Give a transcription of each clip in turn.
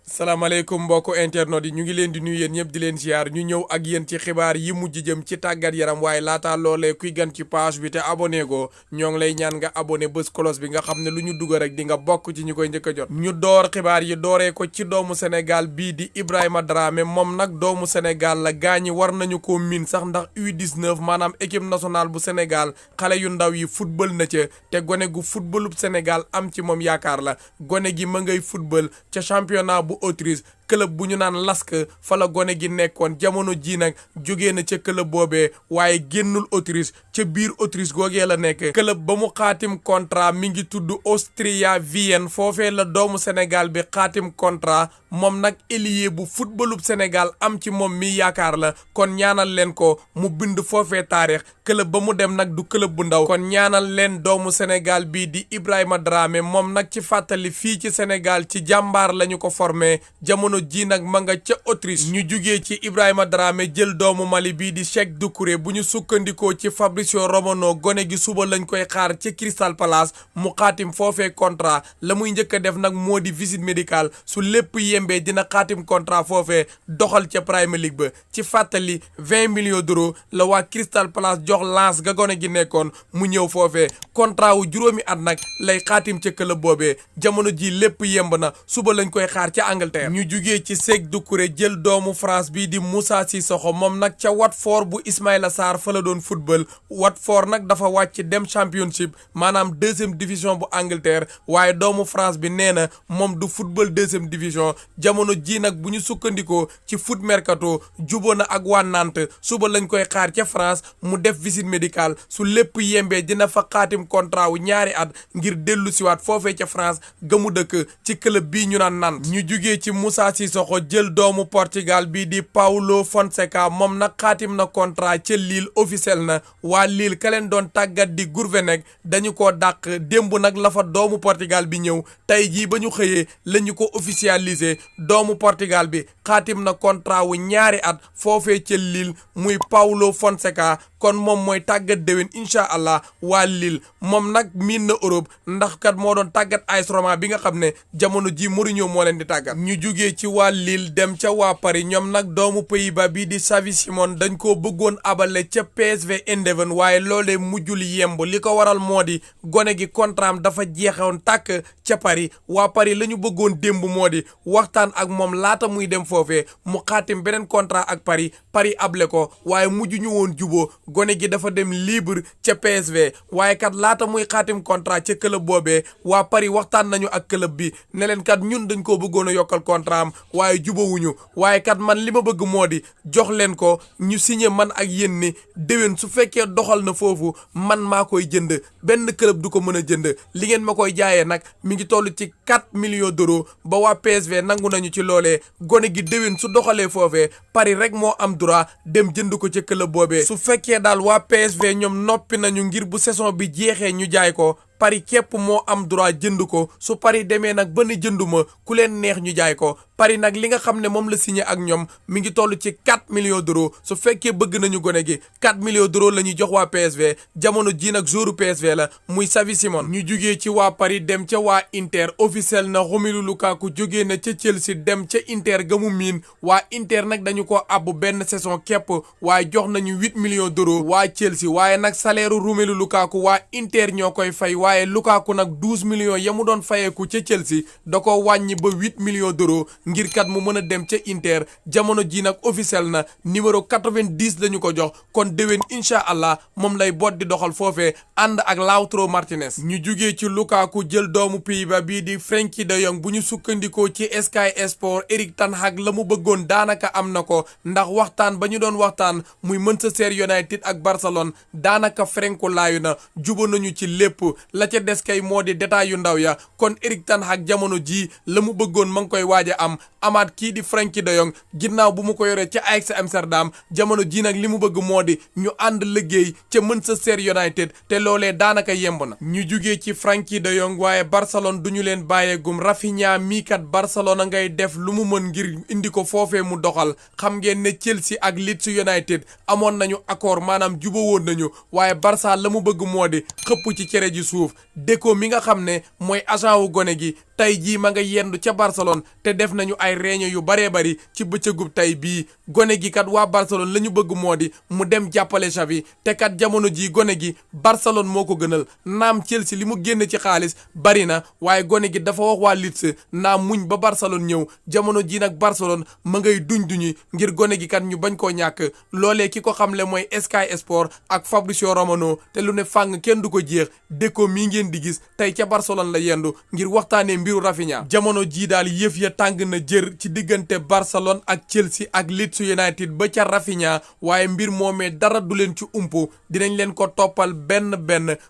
salaamaaleykum mbokku internet yi ñu ngi leen di nuyu yéen ñëpp di leen ziar ñu ñëw ak yéen ci xibaar yi mujj jëm ci tàggat yaram waaye laata loolee kuy gan ci page bi te abonné go ñoo ngi lay ñaan nga abonné bés cloche bi nga xam ne lu ñu dugg rek di nga bokk ci ñu koy njëkk a jot. ñu door xibaar yi dooree ko ci doomu Sénégal bii di Ibrahima Dramé moom nag doomu Sénégal la gaañi war nañu ko miin sax ndax U19 maanaam équipe nationale bu Sénégal xale yu ndaw yi football na ca te gone gu footballub Sénégal am ci moom yaakaar la gone gi ma ngay football ca championnat bu Autriche club bu ñu naan Lask fa la gone gi nekkoon jamono ji nag jógee na ca club boobee waaye génnul Autriche ca biir Autriche googee la nekk club ba mu xaatim contrat mi ngi tudd Austria Vienne foofee la doomu Sénégal bi xaatim contrat moom nag ailier bu footballub Sénégal am ci moom mi yaakaar la kon ñaanal leen ko mu bind foofee taarix club ba mu dem nag du club bu ndaw kon ñaanal leen doomu Sénégal bii di Ibrahima Dramé moom nag ci fàttali fii ci Sénégal ci jàmbaar lañu ko formé jamono ji nag ma nga ca Autriche ñu jugee ci Ibrahima Dramé jël doomu Mali bii di Cheikh Doucouré bu ñu sukkandikoo ci Fabrizio Romano gone gi suba lañ koy xaar ci Crystal Palace mu xaatim foofee contrat la muy njëkk a def nag moo di visite médicale su lépp yembee dina xaatim contrat foofee doxal ca Premier League ba ci fàttali 20 millions d'euros la waa Crystal Palace jox Lens ga gone gi nekkoon mu ñëw foofee contrat wu juróomi at nag lay xaatim ca club boobee jamono ji lépp yemb na suba lañ koy xaar ca Angleterre ñu jugee ci Cheikh Doucouré jël doomu France bii di Moussa Sissoko moom nag ca Watford bu Ismaïla Sarr fa la doon football Watford nag dafa wàcc dem championship maanaam deuxième division bu Angleterre waaye doomu France bi nee na moom du football deuxième division jamono ji nag bu ñu sukkandikoo ci foot mercato juboo na ak waa Nantes suba lañ koy xaar ca France mu def visite médicale su lépp yembee dina fa xaatim contrat wu ñaari at ngir dellu siwaat foofee ca France gamu dëkk ci club bii ñu naan Nantes ñu jugee ci Moussa Sissoko jël doomu Portugal bii di Paulo Fonseca moom nag xaatim na contrat ca Lille officiel na waa Lille ka leen doon tàggat di Gourvenec dañu ko dàq démb nag la fa doomu Portugal bi ñëw tey jii ba ñu xëyee la ñu ko officialisé doomu Portugal bi xaatim na contrat wu ñaari at foofee ca Lille muy Paulo Fonseca kon moom mooy tàggat déwén incha allah waa Lille moom nag miin na Europe ndax kat moo doon tàggat AS Roma bi nga xam ne jamono ji Mourinho moo leen di tàggat ñu jugee ci waa Lille dem ca waa Paris ñoom nag doomu Pays-Bas bii di Xavi Simons dañ koo bëggoon abale ca PSV Eindhoven waaye loolee mujjul yemb li ko waral moo di gone gi contrat am dafa jeexoon tàkk ca Paris waa Paris la ñu bëggoon démb moo di waxtaan ak moom laata muy dem foofee mu xaatim beneen contrat ak Paris able ko waaye mujj ñu woon juboo gone gi dafa dem libre ca PSV waaye kat laata muy xaatim contrat ca club boobee waa Paris waxtaan nañu ak club bi ne leen kat ñun dañ koo bëggoon a yokkal contrat am waaye jubawuñu waaye kat man li ma bëgg moo di jox leen ko ñu signé man ak yéen ni déwén su fekkee doxal na foofu man maa koy jënd benn club du ko mën a jënd li ngeen ma koy jaayee nag mi ngi toll ci 4 millions d'euros ba waa PSV nangu nañu ci loolee gone gi déwén su doxalee foofee Paris rek moo am droit dem jënd ko ca club boobee su fekkee daal waa PSV ñoom noppi nañu ngir bu saison bi jeexee ñu jaay ko Paris képp moo am droit jënd ko su Paris demee nag ba ne jënduma ku leen neex ñu jaay ko Paris nag li nga xam ne moom la signé ak ñoom mi ngi toll ci 4 millions d'euros su fekkee bëgg nañu gone gi 4 millions d'euros la ñuy jox waa PSV jamono ji nag joueur PSV la muy Xavi Simons ñu jugee ci waa Paris dem ca waa Inter officiel na Romelu Lukaku jógee na ca Chelsea dem ca Inter ga mu miin waa Inter nag dañu ko àbb benn saison képp waaye jox nañu 8 millions d'euros waa Chelsea waaye nag salaire Romelu Lukaku waa Inter ñoo koy fay waaye Lukaku nag 12 millions ya mu doon fayeeku ca Chelsea da ko wàññi ba 8 millions d'euros ngir kat mu mën a dem ca Inter jamono ji nag officiel na numéro 90 lañu ko jox kon déwén incha allah moom lay boot di doxal foofee ànd ak Lautaro Martinez ñu jugee ci Lukaku jël doomu Pays-Bas bii di Frenkie de Jong bu ñu sukkandikoo ci Sky Sport Erik ten Hag la mu bëggoon daanaka am na ko ndax waxtaan ba ñu doon waxtaan muy Manchester United ak Barcelone daanaka Frenkie laayu na juba nañu ci lépp la ca des kay moo di détail yu ndaw ya kon Erik ten Hag jamono ji la mu bëggoon ma ngi koy waaj a am amaat kii di Frenkie de Jong ginnaaw bu mu ko yoree ca Ajax Amsterdam jamono ji nag li mu bëgg moo di ñu ànd liggéey ca Manchester United te loolee daanaka yemb na ñu jugee ci Frenkie de Jong waaye Barcelone du ñu leen bàyyeegum Rafinha mii kat Barcelone ngay def lu mu mën ngir indi ko foofee mu doxal xam ngeen ne Chelsea ak Leeds United amoon nañu accord maanaam juba woon nañu waaye Barça la mu bëgg moo di xëpp ci cere ji suuf suuf Deco mi nga xam ne mooy agent wu gone gi tey jii ma nga yendu ca Barcelone te def nañu ay réunion yu baree bari ci bëccëgub tey bii gone gi kat waa Barcelone la ñu bëgg moo di mu dem jàppale Xavi te kat jamono jii gone gi Barcelone moo ko gënal naam Chelsea li mu génn ci xaalis bari na waaye gone gi dafa wax waa Leeds naam muñ ba Barcelone ñëw jamono jii nag Barcelone ma ngay duñi ngir gone gi kat ñu bañ koo ñàkk loolee ki ko xamle mooy Sky Sport ak Fabrizio Romano te lu ne fàng kenn du ko jeex Deco mii ngeen di gis tey ca Barcelone la yendu ngir waxtaanee mbiru Rafinha jamono jii daal yëf ya tàng na jër ci diggante Barcelone ak Chelsea ak Leeds United ba ca Rafinha waaye mbir moomee dara du leen ci umpu dinañ leen ko toppal benn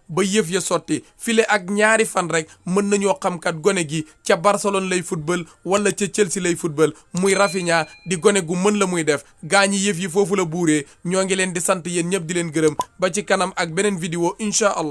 ba yëf ya sotti file ak ñaari fan rek mën nañoo xam kat gone gi ca Barcelone lay football wala ca Chelsea lay football muy Rafinha di gone gu mën la muy def gaa ñi yëf yi foofu la buuree ñoo ngi leen di sant yéen ñëpp di leen gërëm ba ci kanam ak beneen vidéo incha allah